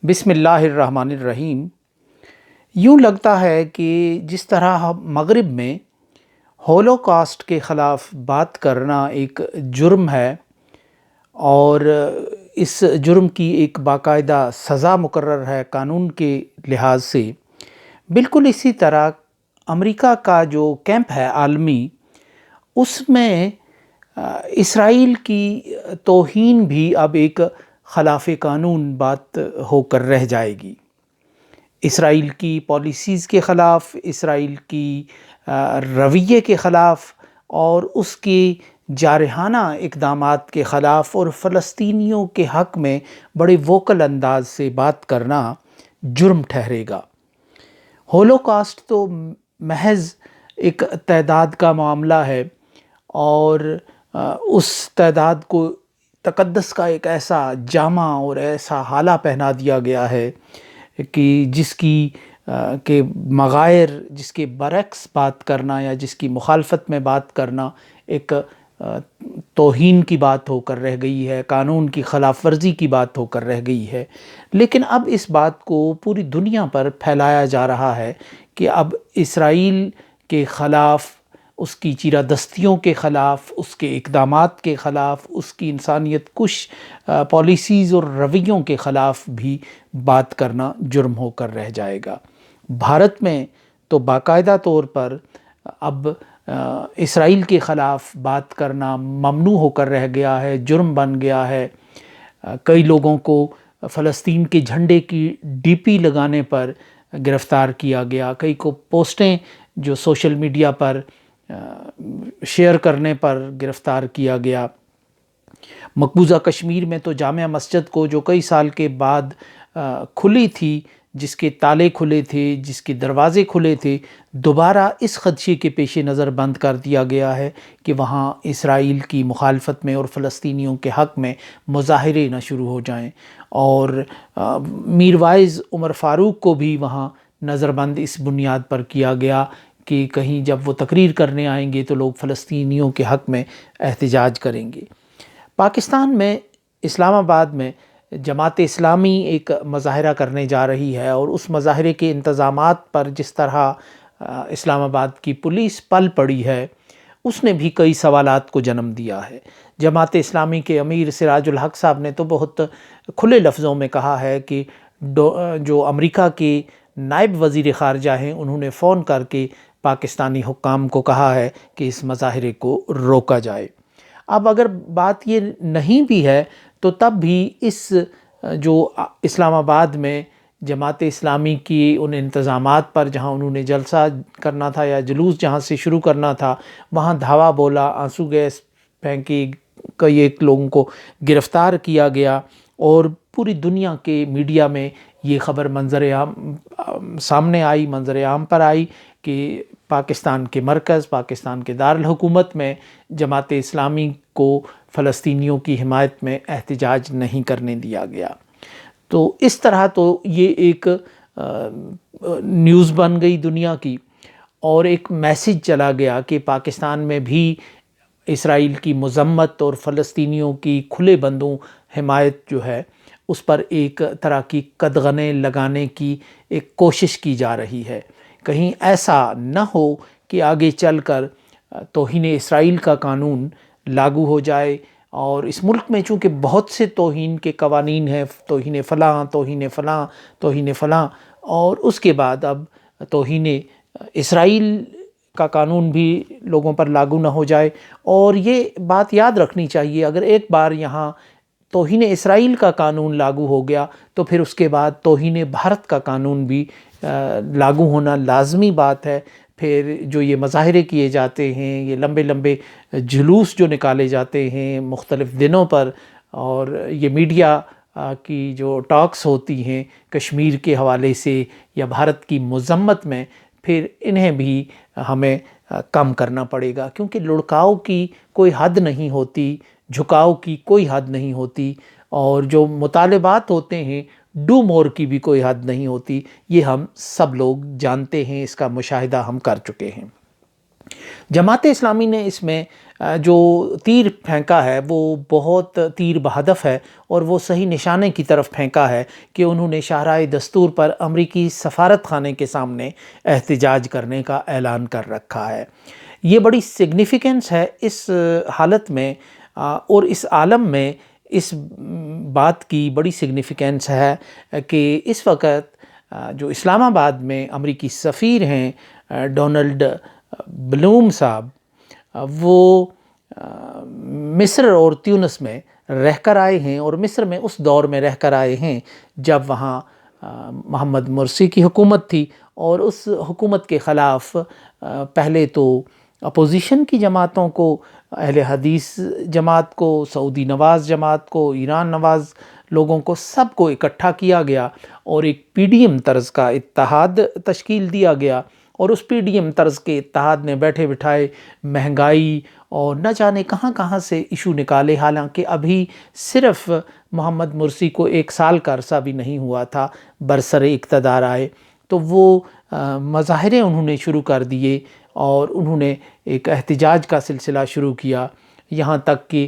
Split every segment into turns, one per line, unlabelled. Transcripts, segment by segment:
بسم اللہ الرحمن الرحیم۔ یوں لگتا ہے کہ جس طرح مغرب میں ہولوکاسٹ کے خلاف بات کرنا ایک جرم ہے اور اس جرم کی ایک باقاعدہ سزا مقرر ہے قانون کے لحاظ سے، بالکل اسی طرح امریکہ کا جو کیمپ ہے عالمی، اس میں اسرائیل کی توہین بھی اب ایک خلاف قانون بات ہو کر رہ جائے گی۔ اسرائیل کی پالیسیز کے خلاف، اسرائیل کی رویے کے خلاف اور اس کی جارحانہ اقدامات کے خلاف اور فلسطینیوں کے حق میں بڑے ووکل انداز سے بات کرنا جرم ٹھہرے گا۔ ہولوکاسٹ تو محض ایک تعداد کا معاملہ ہے اور اس تعداد کو تقدس کا ایک ایسا جامہ اور ایسا حالہ پہنا دیا گیا ہے کہ جس کی کہ مغائر، جس کے برعکس بات کرنا یا جس کی مخالفت میں بات کرنا ایک توہین کی بات ہو کر رہ گئی ہے، قانون کی خلاف ورزی کی بات ہو کر رہ گئی ہے۔ لیکن اب اس بات کو پوری دنیا پر پھیلایا جا رہا ہے کہ اب اسرائیل کے خلاف، اس کی چیرادستیوں کے خلاف، اس کے اقدامات کے خلاف، اس کی انسانیت کش پالیسیز اور رویوں کے خلاف بھی بات کرنا جرم ہو کر رہ جائے گا۔ بھارت میں تو باقاعدہ طور پر اب اسرائیل کے خلاف بات کرنا ممنوع ہو کر رہ گیا ہے، جرم بن گیا ہے۔ کئی لوگوں کو فلسطین کے جھنڈے کی ڈی پی لگانے پر گرفتار کیا گیا، کئی کو پوسٹیں جو سوشل میڈیا پر شیئر کرنے پر گرفتار کیا گیا۔ مقبوضہ کشمیر میں تو جامع مسجد کو جو کئی سال کے بعد کھلی تھی، جس کے تالے کھلے تھے، جس کے دروازے کھلے تھے، دوبارہ اس خدشے کے پیش نظر بند کر دیا گیا ہے کہ وہاں اسرائیل کی مخالفت میں اور فلسطینیوں کے حق میں مظاہرے نہ شروع ہو جائیں، اور میر وائز عمر فاروق کو بھی وہاں نظر بند اس بنیاد پر کیا گیا کہ کہیں جب وہ تقریر کرنے آئیں گے تو لوگ فلسطینیوں کے حق میں احتجاج کریں گے۔ پاکستان میں اسلام آباد میں جماعت اسلامی ایک مظاہرہ کرنے جا رہی ہے اور اس مظاہرے کے انتظامات پر جس طرح اسلام آباد کی پولیس پل پڑی ہے، اس نے بھی کئی سوالات کو جنم دیا ہے۔ جماعت اسلامی کے امیر سراج الحق صاحب نے تو بہت کھلے لفظوں میں کہا ہے کہ جو امریکہ کے نائب وزیر خارجہ ہیں، انہوں نے فون کر کے پاکستانی حکام کو کہا ہے کہ اس مظاہرے کو روکا جائے۔ اب اگر بات یہ نہیں بھی ہے تو تب بھی اس جو اسلام آباد میں جماعت اسلامی کی ان انتظامات پر جہاں انہوں نے جلسہ کرنا تھا یا جلوس جہاں سے شروع کرنا تھا، وہاں دھاوا بولا، آنسو گیس پھینکی، کئی ایک لوگوں کو گرفتار کیا گیا اور پوری دنیا کے میڈیا میں یہ خبر منظر عام سامنے آئی، منظر عام پر آئی کہ پاکستان کے مرکز، پاکستان کے دارالحکومت میں جماعت اسلامی کو فلسطینیوں کی حمایت میں احتجاج نہیں کرنے دیا گیا۔ تو اس طرح تو یہ ایک نیوز بن گئی دنیا کی، اور ایک میسج چلا گیا کہ پاکستان میں بھی اسرائیل کی مذمت اور فلسطینیوں کی کھلے بندوں حمایت جو ہے اس پر ایک طرح کی قدغنیں لگانے کی ایک کوشش کی جا رہی ہے۔ کہیں ایسا نہ ہو کہ آگے چل کر توہین اسرائیل کا قانون لاگو ہو جائے، اور اس ملک میں چونکہ بہت سے توہین کے قوانین ہیں، توہین فلاں، توہین فلاں، توہین فلاں، اور اس کے بعد اب توہین اسرائیل کا قانون بھی لوگوں پر لاگو نہ ہو جائے۔ اور یہ بات یاد رکھنی چاہیے، اگر ایک بار یہاں توہین اسرائیل کا قانون لاگو ہو گیا تو پھر اس کے بعد توہین بھارت کا قانون بھی لاگو ہونا لازمی بات ہے۔ پھر جو یہ مظاہرے کیے جاتے ہیں، یہ لمبے لمبے جلوس جو نکالے جاتے ہیں مختلف دنوں پر، اور یہ میڈیا کی جو ٹاکس ہوتی ہیں کشمیر کے حوالے سے یا بھارت کی مذمت میں، پھر انہیں بھی ہمیں کم کرنا پڑے گا، کیونکہ لڑکاؤ کی کوئی حد نہیں ہوتی، جھکاؤ کی کوئی حد نہیں ہوتی، اور جو مطالبات ہوتے ہیں ڈو مور کی بھی کوئی حد نہیں ہوتی۔ یہ ہم سب لوگ جانتے ہیں، اس کا مشاہدہ ہم کر چکے ہیں۔ جماعت اسلامی نے اس میں جو تیر پھینکا ہے وہ بہت تیر بہدف ہے اور وہ صحیح نشانے کی طرف پھینکا ہے کہ انہوں نے شاہراہ دستور پر امریکی سفارت خانے کے سامنے احتجاج کرنے کا اعلان کر رکھا ہے۔ یہ بڑی سگنیفیکنس ہے اس حالت میں اور اس عالم میں اس بات کی بڑی سگنیفیکنس ہے کہ اس وقت جو اسلام آباد میں امریکی سفیر ہیں ڈونلڈ بلوم صاحب، وہ مصر اور تیونس میں رہ کر آئے ہیں، اور مصر میں اس دور میں رہ کر آئے ہیں جب وہاں محمد مرسی کی حکومت تھی، اور اس حکومت کے خلاف پہلے تو اپوزیشن کی جماعتوں کو، اہل حدیث جماعت کو، سعودی نواز جماعت کو، ایران نواز لوگوں کو، سب کو اکٹھا کیا گیا اور ایک پی ڈی ایم طرز کا اتحاد تشکیل دیا گیا، اور اس پی ڈی ایم طرز کے اتحاد نے بیٹھے بٹھائے مہنگائی اور نہ جانے کہاں کہاں سے ایشو نکالے، حالانکہ ابھی صرف محمد مرسی کو 1 سال کا عرصہ بھی نہیں ہوا تھا برسر اقتدار آئے، تو وہ مظاہرے انہوں نے شروع کر دیے اور انہوں نے ایک احتجاج کا سلسلہ شروع کیا، یہاں تک کہ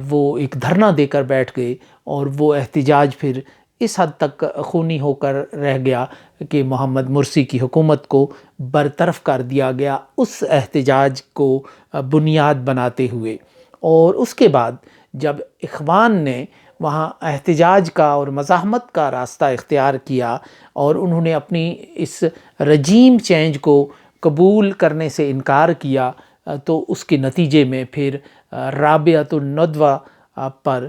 وہ ایک دھرنا دے کر بیٹھ گئے، اور وہ احتجاج پھر اس حد تک خونی ہو کر رہ گیا کہ محمد مرسی کی حکومت کو برطرف کر دیا گیا اس احتجاج کو بنیاد بناتے ہوئے۔ اور اس کے بعد جب اخوان نے وہاں احتجاج کا اور مزاحمت کا راستہ اختیار کیا اور انہوں نے اپنی اس رجیم چینج کو قبول کرنے سے انکار کیا، تو اس کے نتیجے میں پھر رابعۃ الندوہ پر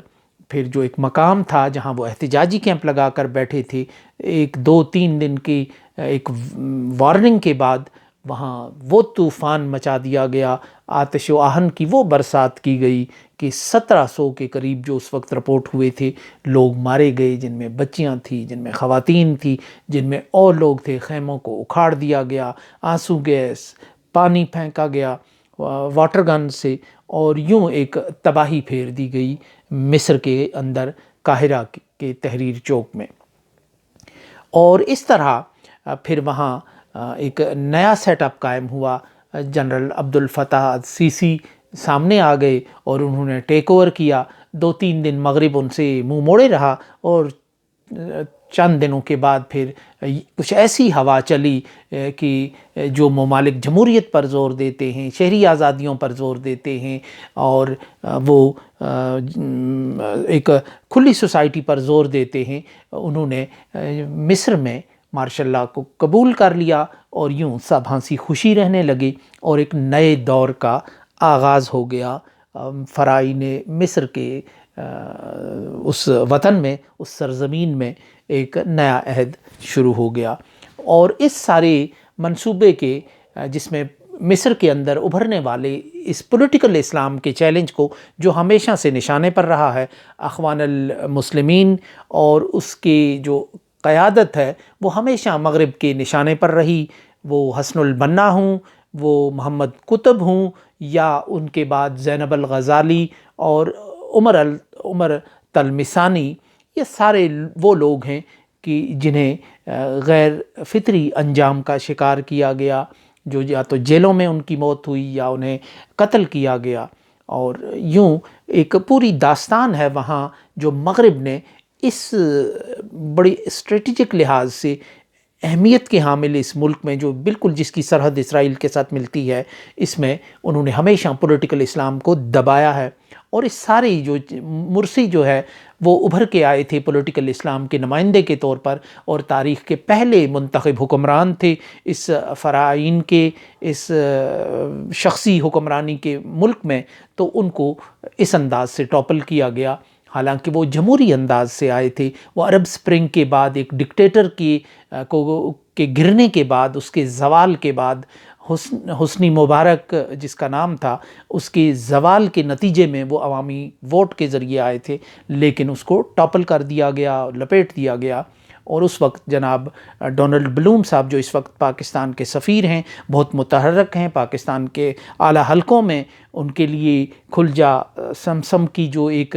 پھر جو ایک مقام تھا جہاں وہ احتجاجی کیمپ لگا کر بیٹھے تھے، 1-2-3 دن کی ایک وارننگ کے بعد وہاں وہ طوفان مچا دیا گیا، آتش و آہن کی وہ برسات کی گئی کہ 1700 کے قریب جو اس وقت رپورٹ ہوئے تھے لوگ مارے گئے، جن میں بچیاں تھیں، جن میں خواتین تھیں، جن میں اور لوگ تھے۔ خیموں کو اکھاڑ دیا گیا، آنسو گیس، پانی پھینکا گیا واٹر گن سے، اور یوں ایک تباہی پھیر دی گئی مصر کے اندر، قاہرہ کے تحریر چوک میں۔ اور اس طرح پھر وہاں ایک نیا سیٹ اپ قائم ہوا، جنرل عبد الفتاح السیسی سامنے آ گئے اور انہوں نے ٹیک اوور کیا۔ 2-3 دن مغرب ان سے منہ موڑے رہا، اور چند دنوں کے بعد پھر کچھ ایسی ہوا چلی کہ جو ممالک جمہوریت پر زور دیتے ہیں، شہری آزادیوں پر زور دیتے ہیں، اور وہ ایک کھلی سوسائٹی پر زور دیتے ہیں، انہوں نے مصر میں مارشل لاء کو قبول کر لیا، اور یوں سب ہنسی خوشی رہنے لگے، اور ایک نئے دور کا آغاز ہو گیا فرائض مصر کے اس وطن میں، اس سرزمین میں ایک نیا عہد شروع ہو گیا۔ اور اس سارے منصوبے کے جس میں مصر کے اندر ابھرنے والے اس پولیٹیکل اسلام کے چیلنج کو، جو ہمیشہ سے نشانے پر رہا ہے، اخوان المسلمین اور اس کی جو قیادت ہے وہ ہمیشہ مغرب کے نشانے پر رہی، وہ حسن البنا ہوں، وہ محمد قطب ہوں، یا ان کے بعد زینب الغزالی اور عمر تلمسانی، یہ سارے وہ لوگ ہیں کہ جنہیں غیر فطری انجام کا شکار کیا گیا، جو یا تو جیلوں میں ان کی موت ہوئی یا انہیں قتل کیا گیا۔ اور یوں ایک پوری داستان ہے وہاں جو مغرب نے اس بڑی اسٹریٹجک لحاظ سے اہمیت کے حامل اس ملک میں، جو بالکل جس کی سرحد اسرائیل کے ساتھ ملتی ہے، اس میں انہوں نے ہمیشہ پولیٹیکل اسلام کو دبایا ہے۔ اور اس ساری جو مرسی جو ہے وہ ابھر کے آئے تھے پولیٹیکل اسلام کے نمائندے کے طور پر، اور تاریخ کے پہلے منتخب حکمران تھے اس فرعین کے، اس شخصی حکمرانی کے ملک میں، تو ان کو اس انداز سے ٹاپل کیا گیا، حالانکہ وہ جمہوری انداز سے آئے تھے۔ وہ عرب سپرنگ کے بعد ایک ڈکٹیٹر کے گرنے کے بعد، اس کے زوال کے بعد، حسنی مبارک جس کا نام تھا، اس کے زوال کے نتیجے میں وہ عوامی ووٹ کے ذریعے آئے تھے، لیکن اس کو ٹاپل کر دیا گیا، لپیٹ دیا گیا۔ اور اس وقت جناب ڈونلڈ بلوم صاحب جو اس وقت پاکستان کے سفیر ہیں، بہت متحرک ہیں، پاکستان کے اعلیٰ حلقوں میں ان کے لیے کھل جا سمسم کی جو ایک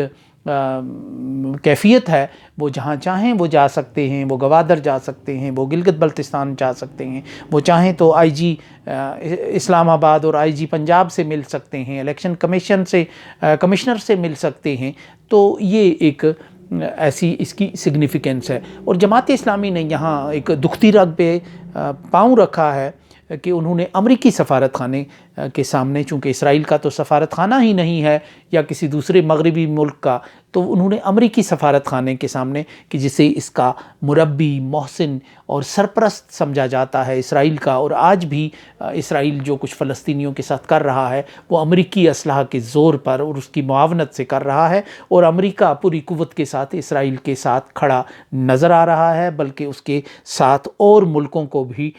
کیفیت ہے، وہ جہاں چاہیں وہ جا سکتے ہیں، وہ گوادر جا سکتے ہیں، وہ گلگت بلتستان جا سکتے ہیں، وہ چاہیں تو آئی جی اسلام آباد اور آئی جی پنجاب سے مل سکتے ہیں، الیکشن کمشنر سے مل سکتے ہیں۔ تو یہ ایک ایسی اس کی سگنیفیکنس ہے۔ اور جماعت اسلامی نے یہاں ایک دکھتی رگ پہ پاؤں رکھا ہے کہ انہوں نے امریکی سفارت خانے کے سامنے، چونکہ اسرائیل کا تو سفارت خانہ ہی نہیں ہے یا کسی دوسرے مغربی ملک کا، تو انہوں نے امریکی سفارت خانے کے سامنے، کہ جسے اس کا مربی، محسن اور سرپرست سمجھا جاتا ہے اسرائیل کا، اور آج بھی اسرائیل جو کچھ فلسطینیوں کے ساتھ کر رہا ہے وہ امریکی اسلحہ کے زور پر اور اس کی معاونت سے کر رہا ہے، اور امریکہ پوری قوت کے ساتھ اسرائیل کے ساتھ کھڑا نظر آ رہا ہے، بلکہ اس کے ساتھ اور ملکوں کو بھی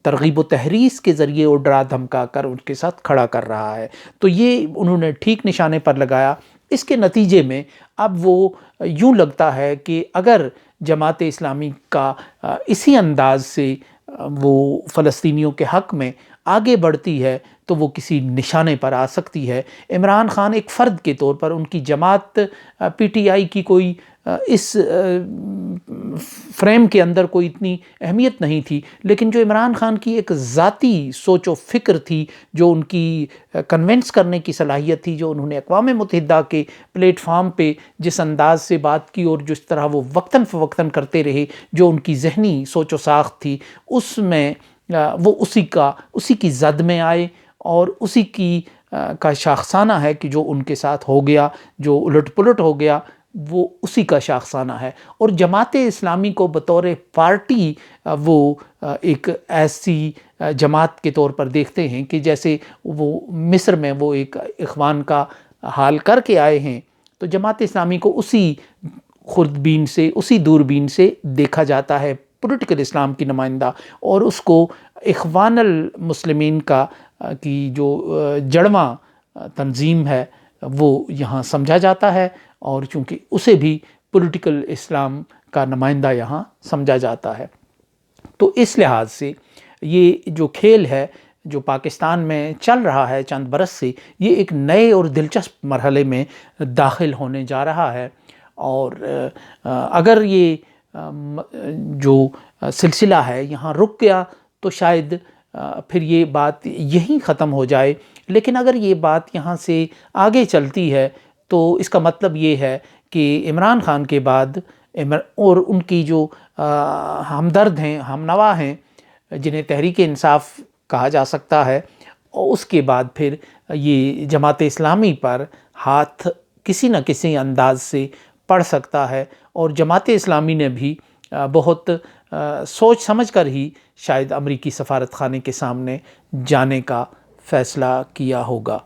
ترغیب و تحریض کے ذریعے اور ڈرا دھمکا کر ان کے ساتھ کھڑا کر رہا ہے۔ تو یہ انہوں نے ٹھیک نشانے پر لگایا۔ اس کے نتیجے میں اب وہ یوں لگتا ہے کہ اگر جماعت اسلامی کا اسی انداز سے وہ فلسطینیوں کے حق میں آگے بڑھتی ہے تو وہ کسی نشانے پر آ سکتی ہے۔ عمران خان ایک فرد کے طور پر، ان کی جماعت پی ٹی آئی کی کوئی اس فریم کے اندر کوئی اتنی اہمیت نہیں تھی، لیکن جو عمران خان کی ایک ذاتی سوچ و فکر تھی، جو ان کی کنونس کرنے کی صلاحیت تھی، جو انہوں نے اقوام متحدہ کے پلیٹ فارم پہ جس انداز سے بات کی اور جس طرح وہ وقتاً فوقتاً کرتے رہے، جو ان کی ذہنی سوچ و ساخت تھی، اس میں وہ اسی کی زد میں آئے، اور اسی کا شاخسانہ ہے کہ جو ان کے ساتھ ہو گیا، جو الٹ پلٹ ہو گیا، وہ اسی کا شاخسانہ ہے۔ اور جماعت اسلامی کو بطور پارٹی وہ ایک ایسی جماعت کے طور پر دیکھتے ہیں کہ جیسے وہ مصر میں وہ ایک اخوان کا حال کر کے آئے ہیں، تو جماعت اسلامی کو اسی خوردبین سے، اسی دوربین سے دیکھا جاتا ہے، پولیٹیکل اسلام کی نمائندہ، اور اس کو اخوان المسلمین کی جو جڑواں تنظیم ہے وہ یہاں سمجھا جاتا ہے، اور چونکہ اسے بھی پولیٹیکل اسلام کا نمائندہ یہاں سمجھا جاتا ہے۔ تو اس لحاظ سے یہ جو کھیل ہے جو پاکستان میں چل رہا ہے چند برس سے، یہ ایک نئے اور دلچسپ مرحلے میں داخل ہونے جا رہا ہے، اور اگر یہ جو سلسلہ ہے یہاں رک گیا تو شاید پھر یہ بات یہیں ختم ہو جائے، لیکن اگر یہ بات یہاں سے آگے چلتی ہے تو اس کا مطلب یہ ہے کہ عمران خان کے بعد اور ان کی جو ہمدرد ہیں، ہم نوا ہیں، جنہیں تحریک انصاف کہا جا سکتا ہے، اور اس کے بعد پھر یہ جماعت اسلامی پر ہاتھ کسی نہ کسی انداز سے پڑ سکتا ہے، اور جماعت اسلامی نے بھی بہت سوچ سمجھ کر ہی شاید امریکی سفارت خانے کے سامنے جانے کا فیصلہ کیا ہوگا۔